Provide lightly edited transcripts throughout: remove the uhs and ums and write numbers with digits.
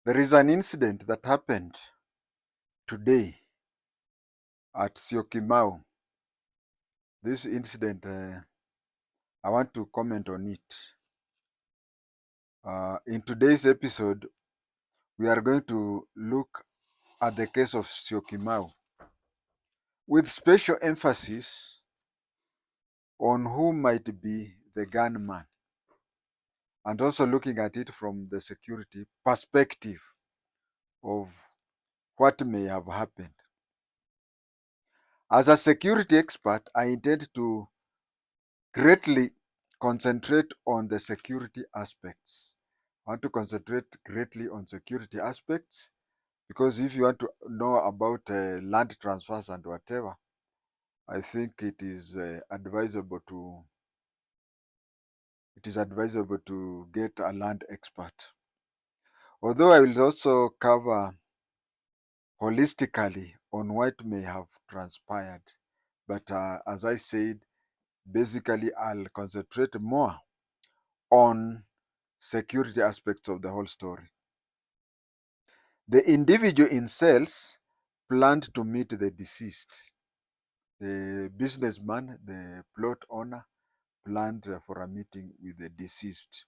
There is an incident that happened today at SYOKIMAU. This incident, I want to comment on it. In today's episode, we are going to look at the case of SYOKIMAU with special emphasis on who might be the gunman and also looking at it from the security perspective of what may have happened. As a security expert, I intend to greatly concentrate on the security aspects. I want to concentrate greatly on security aspects because if you want to know about land transfers and whatever, I think it is advisable to get a land expert. Although I will also cover holistically on what may have transpired, but as I said, basically I'll concentrate more on security aspects of the whole story. The individual in cells planned to meet the deceased. The businessman, the plot owner, planned for a meeting with the deceased.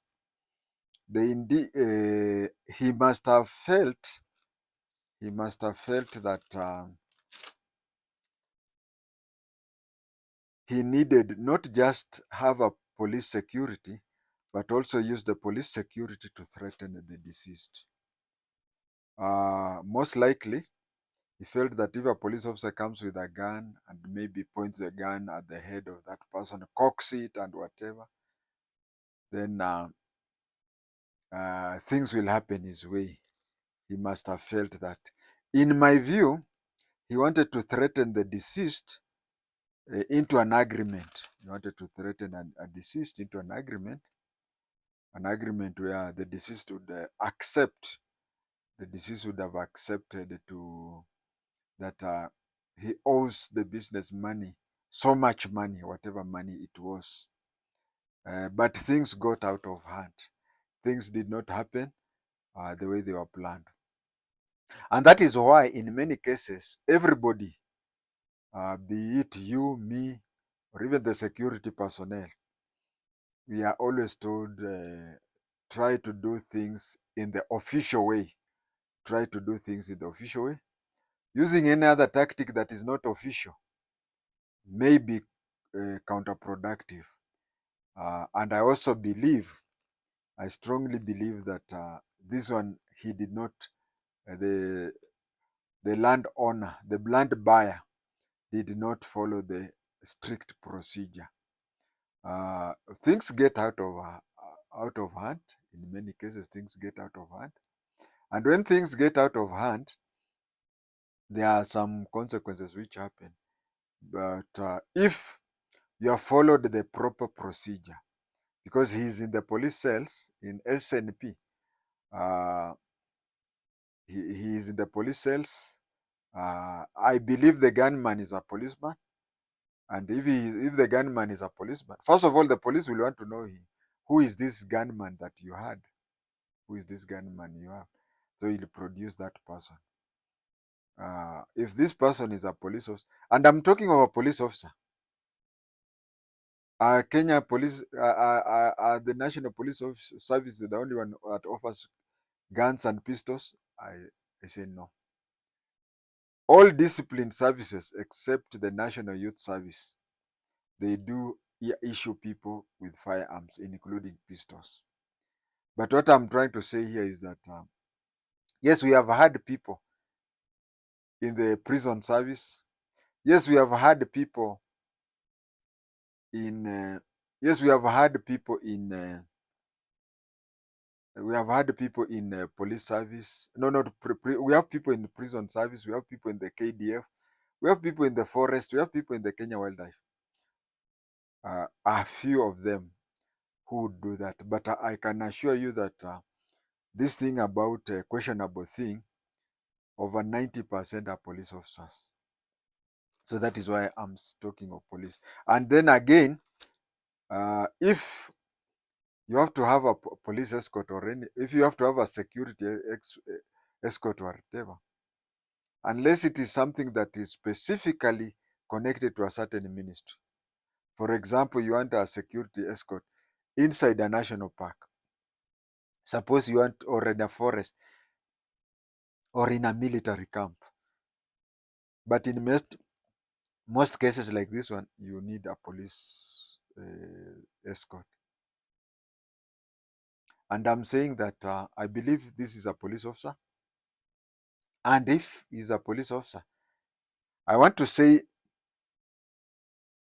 He must have felt that he needed not just have a police security, but also use the police security to threaten the deceased. Most likely, he felt that if a police officer comes with a gun and maybe points the gun at the head of that person, cocks it and whatever, then things will happen his way. He must have felt that. In my view, he wanted to threaten the deceased into an agreement. He wanted to threaten a deceased into an agreement where the deceased would accept, the deceased would have accepted to that he owes the business money, so much money, whatever money it was. But things got out of hand. Things did not happen the way they were planned. And that is why, in many cases, everybody, be it you, me, or even the security personnel, we are always told try to do things in the official way. Try to do things in the official way. Using any other tactic that is not official may be counterproductive. And I also I strongly believe that this one, he did not, the landowner, the land buyer, did not follow the strict procedure. Things get out of hand. In many cases, things get out of hand. And when things get out of hand, there are some consequences which happen. But if you have followed the proper procedure, because he's in the police cells in SNP, he is in the police cells. I believe the gunman is a policeman. And if the gunman is a policeman, first of all, the police will want to know him. Who is this gunman that you had? Who is this gunman you have? So he'll produce that person. If this person is a police officer, and I'm talking of a police officer, Kenya Police, the National Police Service is the only one that offers guns and pistols. I say no. All discipline services except the National Youth Service, they do issue people with firearms, including pistols. But what I'm trying to say here is that, yes, we have had people in the prison service. Yes, we have had people in. Yes, we have had people in. We have had people in police service. No, not we have people in the prison service. We have people in the KDF. We have people in the forest. We have people in the Kenya Wildlife. A few of them who would do that. But I can assure you that this thing about questionable thing, over 90% are police officers. So that is why I'm talking of police. And then again, if You have to have a police escort or any, if you have to have a security escort or whatever, unless it is something that is specifically connected to a certain ministry. For example, you want a security escort inside a national park. Suppose you want, or in a forest, or in a military camp. But in most cases like this one, you need a police escort. And I'm saying that I believe this is a police officer. And if he's a police officer, I want to say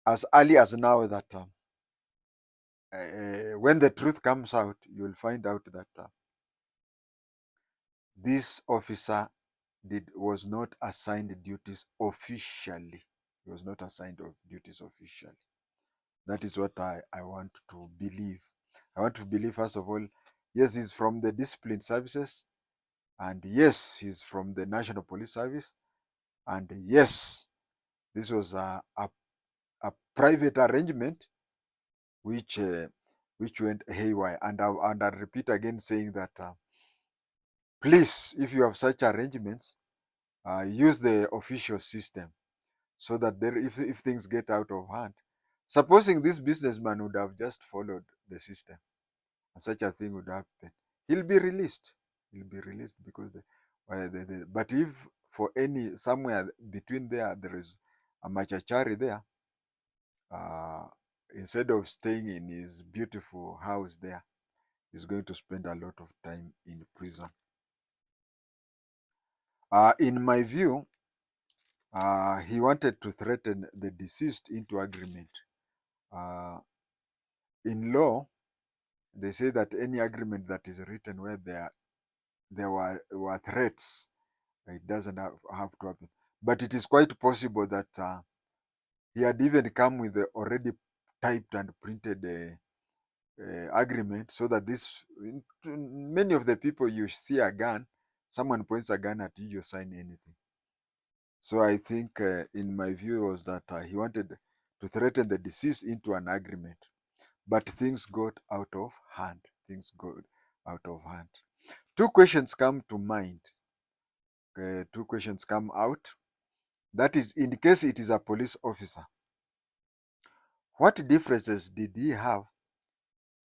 as early as now that when the truth comes out, you'll find out that this officer was not assigned duties officially. He was not assigned duties officially. That is what I want to believe. I want to believe, first of all, yes, he's from the discipline services, and yes, he's from the National Police Service, and yes, this was a private arrangement which went haywire. And I repeat again saying that please, if you have such arrangements, use the official system so that if things get out of hand, supposing this businessman would have just followed the system, and such a thing would happen, he'll be released. He'll be released because but if for any somewhere between there is a machachari there, uh, instead of staying in his beautiful house there, he's going to spend a lot of time in prison. In my view, he wanted to threaten the deceased into agreement. Uh, in law, they say that any agreement that is written where there were threats, it doesn't have to happen. But it is quite possible that he had even come with the already typed and printed agreement, so that many of the people, you see a gun, someone points a gun at you, you sign anything. So I think, in my view, was that he wanted to threaten the deceased into an agreement, but things got out of hand. Things got out of hand. Two questions come to mind. Two questions come out. That is, in case it is a police officer, what differences did he have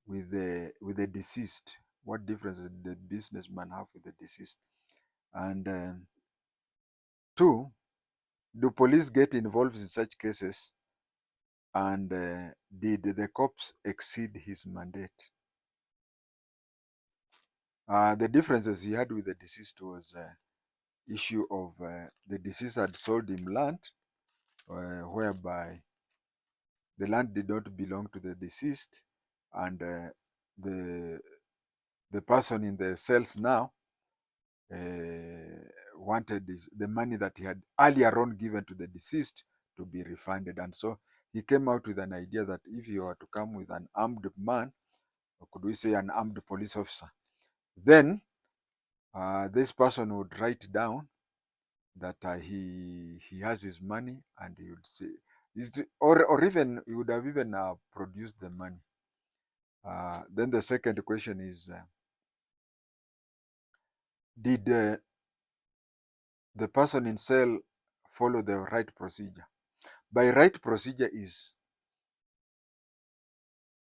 with the deceased? What differences did the businessman have with the deceased? And two, do police get involved in such cases? And did the cops exceed his mandate? The differences he had with the deceased was issue of the deceased had sold him land, whereby the land did not belong to the deceased, and the the person in the cells now wanted the money that he had earlier on given to the deceased to be refunded. And so he came out with an idea that if you were to come with an armed man, or could we say an armed police officer, then this person would write down that he has his money, and he would say, or even he would have even produced the money. Then the second question is, did the person in cell follow the right procedure? By right procedure is,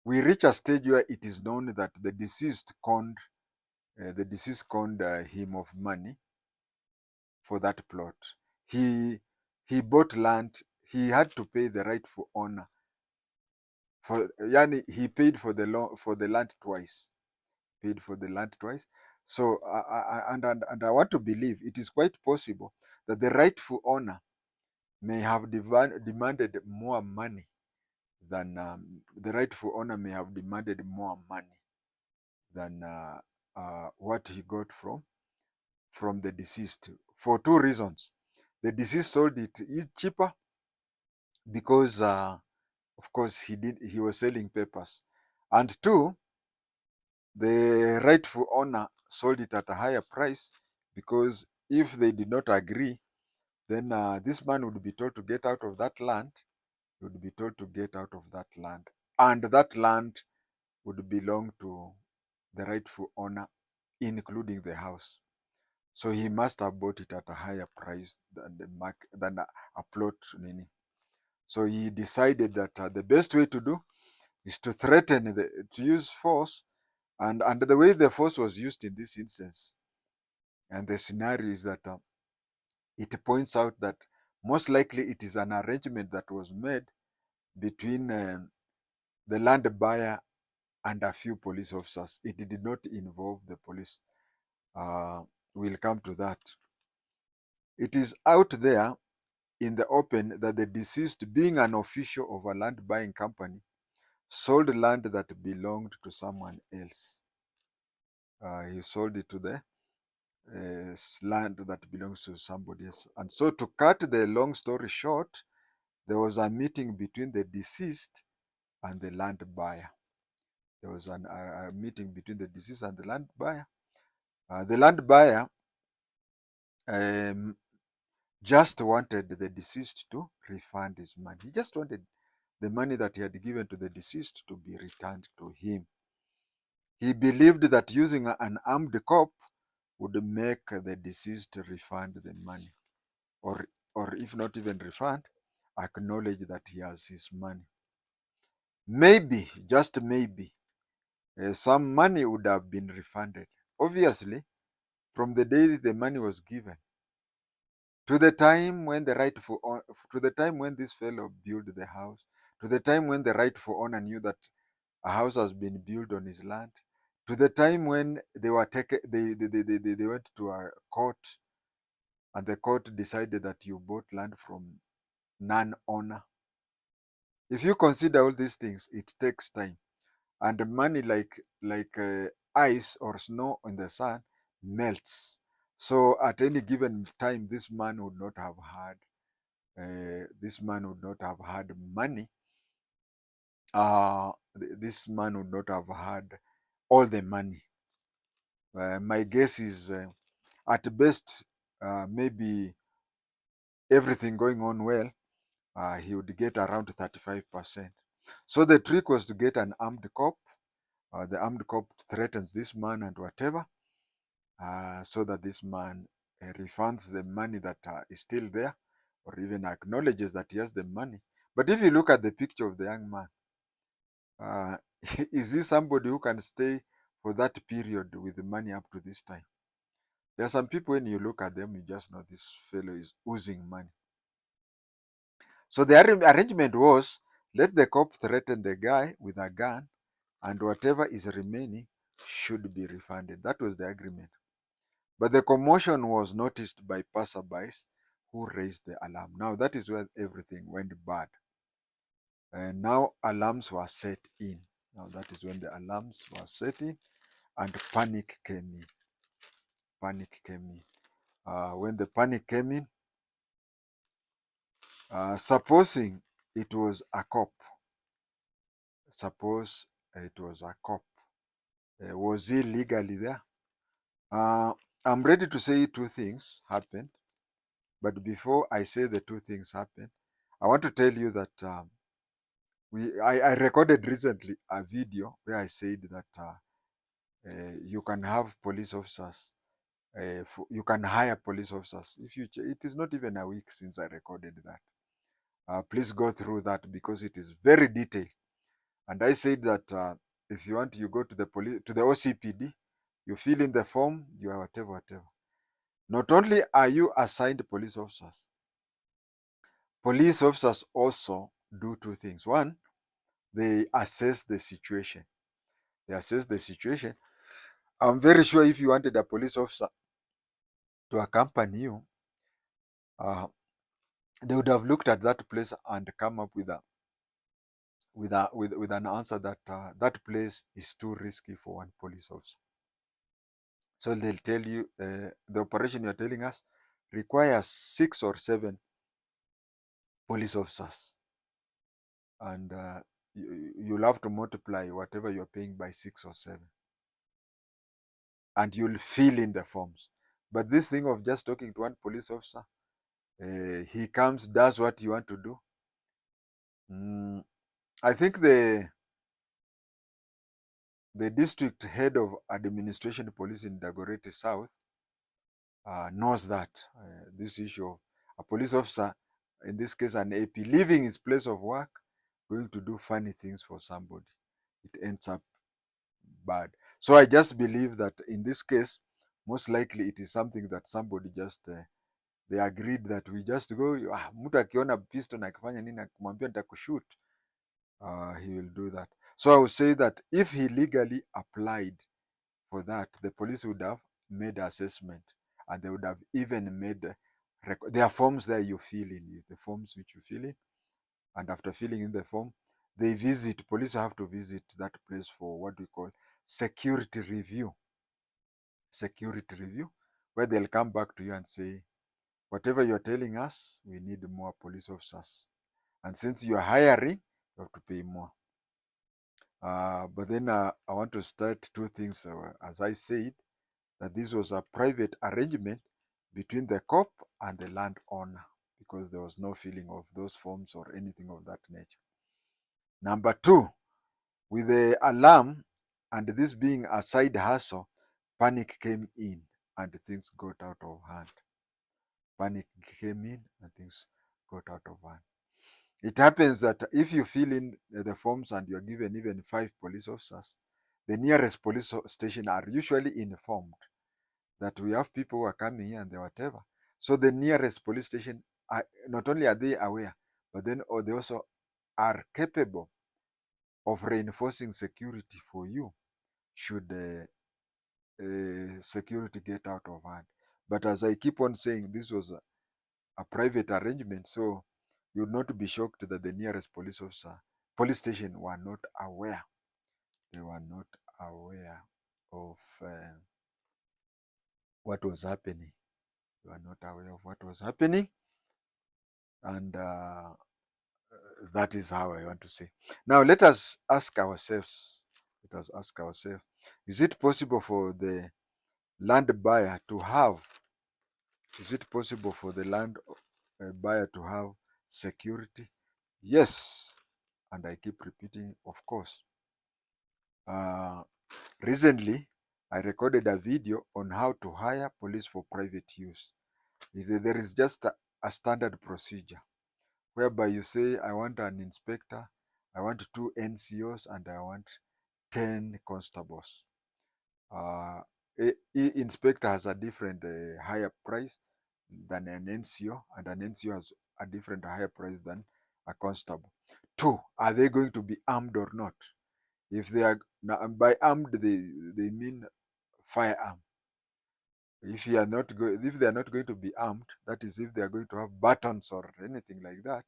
we reach a stage where it is known that the deceased conned him of money for that plot. He bought land. He had to pay the rightful owner for, yani he paid for the land twice. Paid for the land twice. So and I want to believe it is quite possible that the rightful owner may have demanded more money than the rightful owner may have demanded more money than what he got from the deceased, for two reasons. The deceased sold it cheaper because of course he was selling papers, and two, the rightful owner sold it at a higher price because if they did not agree, then this man would be told to get out of that land. He would be told to get out of that land, and that land would belong to the rightful owner, including the house. So he must have bought it at a higher price than a plot meaning. So he decided that the best way to do is to to use force, and the way the force was used in this instance, and the scenario is that it points out that most likely it is an arrangement that was made between the land buyer and a few police officers. It did not involve the police. Uh, we'll come to that. It is out there in the open that the deceased, being an official of a land buying company, sold land that belonged to someone else. He sold it to the land that belongs to somebody else. And so, to cut the long story short, there was a meeting between the deceased and the land buyer. There was a meeting between the deceased and the land buyer. The land buyer um, just wanted the deceased to refund his money. He just wanted the money that he had given to the deceased to be returned to him. He believed that using an armed cop would make the deceased refund the money, or if not even refund, acknowledge that he has his money. Maybe, just maybe, some money would have been refunded. Obviously, from the day the money was given to the time when to the time when this fellow built the house, to the time when the rightful owner knew that a house has been built on his land, to the time when they were taken, they went to a court, and the court decided that you bought land from non-owner. If you consider all these things, it takes time, and the money, like ice or snow in the sun, melts. So at any given time, this man would not have had money. This man would not have had all the money. My guess is, at best, maybe everything going on well, he would get around 35%. So the trick was to get an armed cop. The armed cop threatens this man and whatever, so that this man refunds the money that is still there, or even acknowledges that he has the money. But if you look at the picture of the young man, uh, is he somebody who can stay for that period with the money up to this time? There are some people, when you look at them, you just know this fellow is oozing money. So the arrangement was, let the cop threaten the guy with a gun, and whatever is remaining should be refunded. That was the agreement. But the commotion was noticed by passerbys who raised the alarm. Now that is where everything went bad. And now alarms were set in. Now that is when the alarms were set in, and panic came in. Panic came in. When the panic came in, supposing it was a cop, suppose it was a cop, was he legally there? I'm ready to say two things happened, but before I say the two things happened, I want to tell you that I recorded recently a video where I said that you can have police officers, you can hire police officers. It is not even a week since I recorded that. Please go through that because it is very detailed. And I said that if you want, you go to the OCPD, you fill in the form, you are whatever. Not only are you assigned police officers also do two things. One, they assess the situation. They assess the situation. I'm very sure if you wanted a police officer to accompany you, uh, they would have looked at that place and come up with an answer that that place is too risky for one police officer. So they'll tell you the operation you're telling us requires 6 or 7 police officers, and you'll have to multiply whatever you're paying by 6 or 7, and you'll fill in the forms. But this thing of just talking to one police officer, he comes, does what you want to do. I think the district head of administration police in Dagoretti South knows that this issue of a police officer, in this case an AP, leaving his place of work, going to do funny things for somebody, it ends up bad. So I just believe that in this case, most likely it is something that somebody just they agreed that we just go, mtu akiona piston akifanya nini akimwambia nitakushoot, he will do that. So I would say that if he legally applied for that, the police would have made assessment, and they would have even made there are forms there you fill in, the forms which you fill in, and after filling in the form, they visit, police have to visit that place for what we call security review. Security review, where they'll come back to you and say, whatever you're telling us, we need more police officers. And since you're hiring, you have to pay more. But then I want to start two things. As I said, that this was a private arrangement between the cop and the landowner, because there was no filling of those forms or anything of that nature. Number two, with the alarm and this being a side hustle, panic came in and things got out of hand. Panic came in and things got out of hand. It happens that if you fill in the forms and you're given even 5 police officers, the nearest police station are usually informed that we have people who are coming here and they whatever. So the nearest police station, not only are they aware, but then they also are capable of reinforcing security for you should security get out of hand. But as I keep on saying, this was a private arrangement, so you would not be shocked that the nearest police station were not aware. They were not aware of what was happening. They were not aware of what was happening, and that is how I want to say. Now let us ask ourselves. Let us ask ourselves: is it possible for the land buyer to have? Is it possible for the land buyer to have security? Yes, and I keep repeating, of course. Recently, I recorded a video on how to hire police for private use. There is just a standard procedure whereby you say, I want an inspector, I want 2 NCOs, and I want 10 constables. Inspector has a different higher price than an NCO, and an NCO has a different higher price than a constable. 2, are they going to be armed or not? If they are by armed, they mean firearm. If they are not going to be armed, that is, if they are going to have batons or anything like that,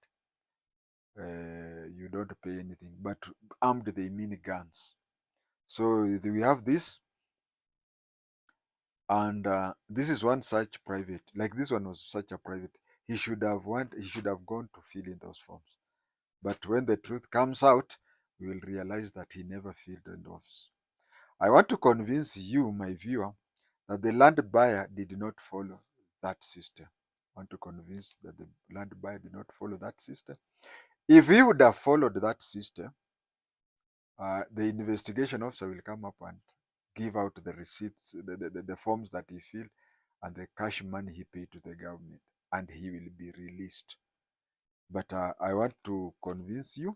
you don't pay anything. But armed, they mean guns. So we have this, and this is one such private. Like this one was such a private. He should have gone to fill in those forms. But when the truth comes out, we will realize that he never filled in those. I want to convince you, my viewer, that the land buyer did not follow that system. I want to convince that the land buyer did not follow that system. If he would have followed that system, the investigation officer will come up and give out the receipts, the forms that he filled, and the cash money he paid to the government, and he will be released. But I want to convince you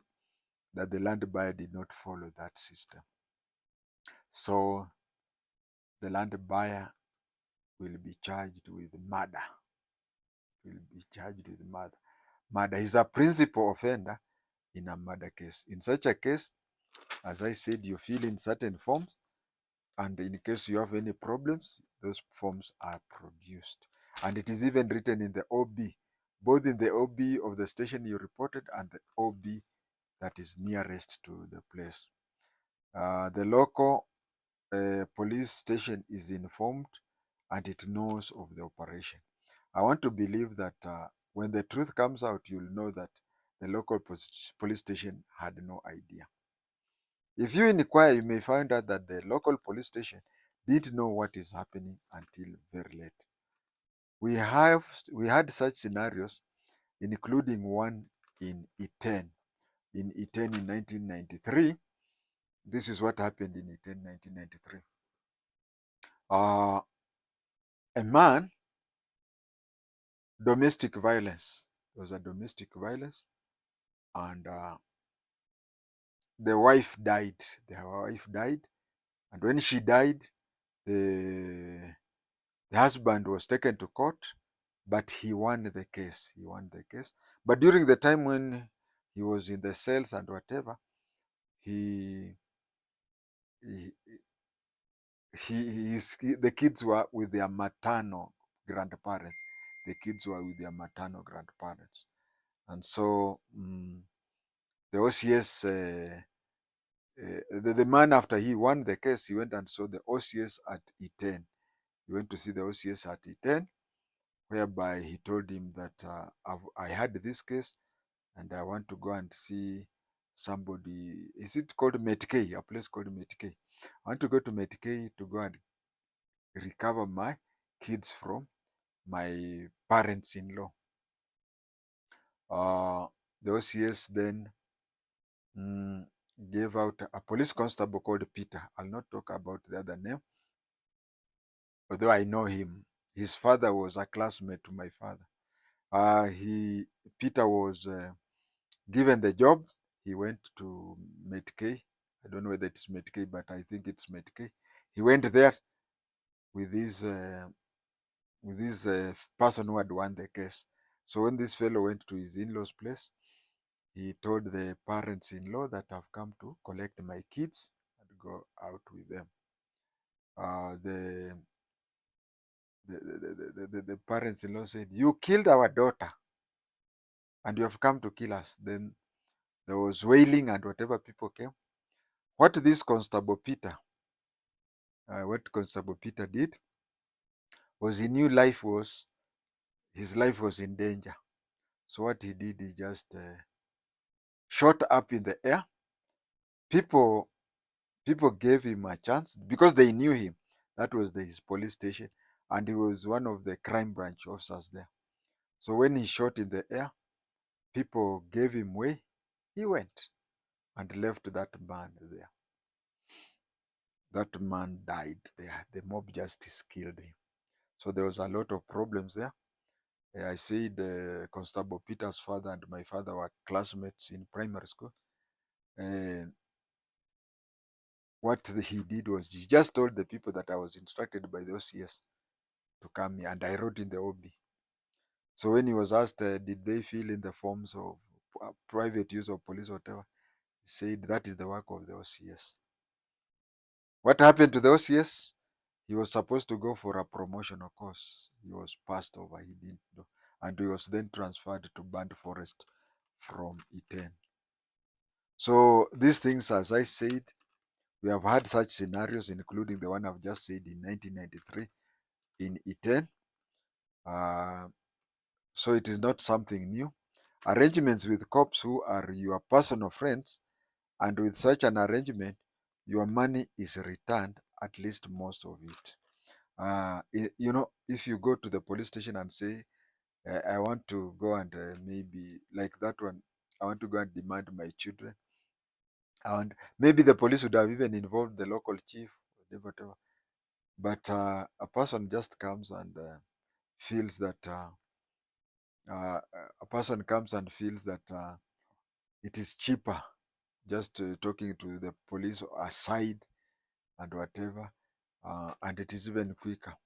that the land buyer did not follow that system. So the land buyer will be charged with murder. Will be charged with murder. Murder is a principal offender in a murder case. In such a case, as I said, you fill in certain forms, and in case you have any problems, those forms are produced. And it is even written in the OB, both in the OB of the station you reported and the OB that is nearest to the place. The local police station is informed and it knows of the operation. I want to believe that when the truth comes out, you'll know that the local police station had no idea. If you inquire, you may find out that the local police station didn't know what is happening until very late. We had such scenarios, including one in Iten. In Iten in 1993, This is what happened in 1993. Uh, a man, domestic violence. There was a domestic violence, and the wife died. The wife died, and when she died, the the husband was taken to court, but he won the case. He won the case. But during the time when he was in the cells and whatever, he he, the kids were with their maternal grandparents. The kids were with their maternal grandparents, and so the OCS, the man, after he won the case, he went and saw the OCS at E10. He went to see the OCS at E10, whereby he told him that I had this case and I want to go and see somebody. Is it called Metkei? A place called Metkei. I want to go to Metkei to go and recover my kids from my parents-in-law. The OCS then gave out a police constable called Peter. I'll not talk about the other name, although I know him. His father was a classmate to my father. Peter was given the job. He went to Metkei. I don't know whether it's Metkei, but I think it's Metkei. He went there with this person who had won the case. So when this fellow went to his in-laws' place, he told the parents-in-law that I've come to collect my kids and go out with them. The parents-in-law said, "You killed our daughter and you have come to kill us." Then there was wailing and whatever, people came. What Constable Peter did was, he knew his life was in danger. So what he did, he just shot up in the air. People gave him a chance because they knew him. That was his police station, and he was one of the crime branch officers there. So when he shot in the air, people gave him way. He went and left that man there. That man died there. The mob justice killed him. So there was a lot of problems there. I said Constable Peter's father and my father were classmates in primary school. And what he did was, he just told the people that I was instructed by the OCS to come here, and I wrote in the OB. So when he was asked, did they fill in the forms of private use of police or whatever, he said that is the work of the OCS. What happened to the OCS? He was supposed to go for a promotional course. He was passed over. He didn't do, and he was then transferred to Band Forest from E10. So these things, as I said, we have had such scenarios, including the one I've just said in 1993 in E10. So it is not something new. Arrangements with cops who are your personal friends, and with such an arrangement, your money is returned, at least most of it. If you go to the police station and say, I want to go and maybe like that one, I want to go and demand my children, and maybe the police would have even involved the local chief, whatever. But a person just comes and feels that a person comes and feels that it is cheaper just talking to the police aside and whatever, and it is even quicker.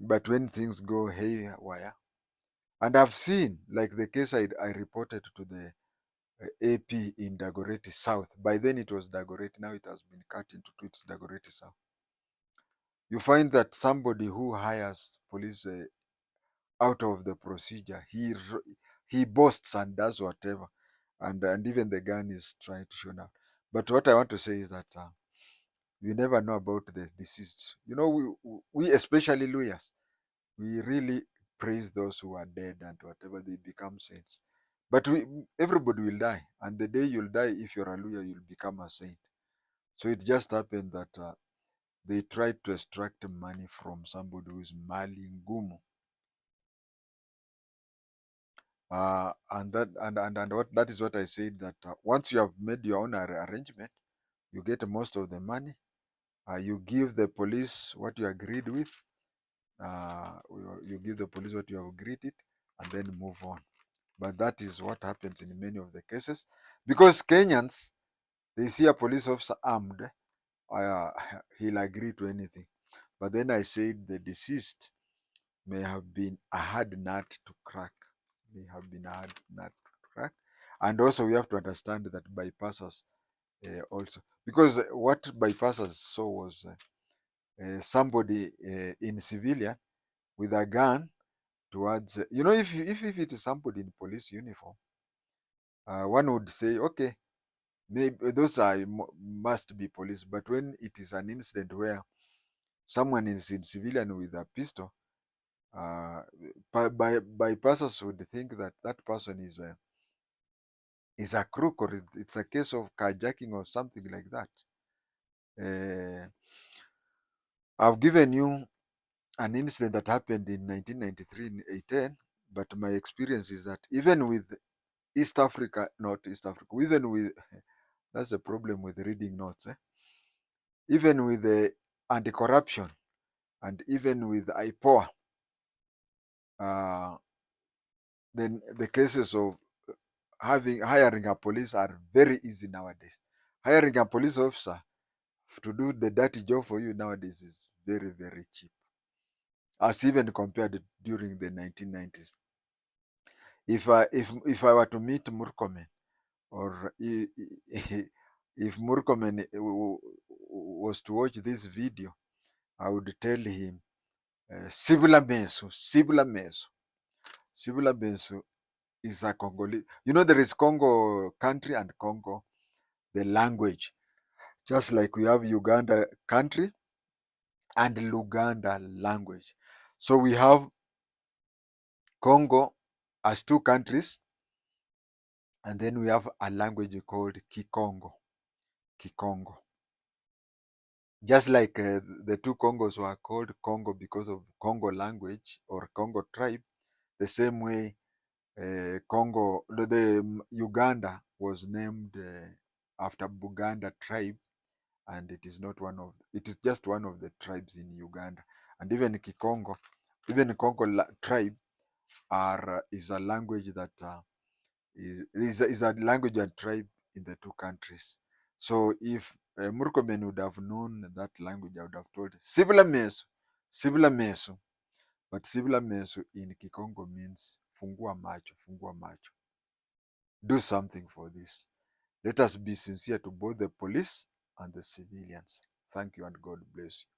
But when things go haywire, and I've seen, like the case I reported to the AP in Dagoretti South. By then it was Dagoretti, now it has been cut into two, it's Dagoretti South. You find that somebody who hires police out of the procedure, he boasts and does whatever, and even the gun is trying to show now. But what I want to say is that you never know about the deceased. We especially lawyers, we really praise those who are dead and whatever, they become saints. But everybody will die, and the day you'll die, if you're a lawyer, you'll become a saint. So it just happened that they tried to extract money from somebody who is mali ngumu. And that is what I said, that once you have made your own arrangement, you get most of the money, you give the police what you agreed with, you give the police what you have agreed it, and then move on. But that is what happens in many of the cases, because Kenyans, they see a police officer armed, uh, he'll agree to anything. But then I said the deceased may have been a hard nut to crack. May have been a hard nut to crack. And also we have to understand that bypassers also, because what bypassers saw was somebody in civilian with a gun towards, if it is somebody in police uniform, one would say, okay, maybe those must be police. But when it is an incident where someone is in civilian with a pistol, bypassers would think that that person is a crook, or it's a case of carjacking or something like that. I've given you an incident that happened in 1993 in A10, but my experience is that even with East Africa, not East Africa, even with, that's the problem with reading notes, even with the anti-corruption and even with IPOA, then the cases of hiring a police are very easy nowadays. Hiring a police officer to do the dirty job for you nowadays is very, very cheap, as even compared during the 1990s. If I were to meet Murkomen, or if Murkomen was to watch this video, I would tell him, Sibula Mesu, Sibula Mesu. Sibula Mesu is a Congolese. There is Congo country and Congo, the language. Just like we have Uganda country and Luganda language. So we have Congo as two countries, and then we have a language called Kikongo. Kikongo. Just like the two Congos were called Congo because of Congo language or Congo tribe, the same way Uganda was named after Buganda tribe, and it is just one of the tribes in Uganda. And even Kikongo, even Congo tribe is a language that is a language and tribe in the two countries. So if Murkomen would have known that language, I would have told Sibila Mesu, Sibila Mesu. But Sibila Mesu in Kikongo means fungua macho, fungua macho. Do something for this. Let us be sincere to both the police and the civilians. Thank you and God bless you.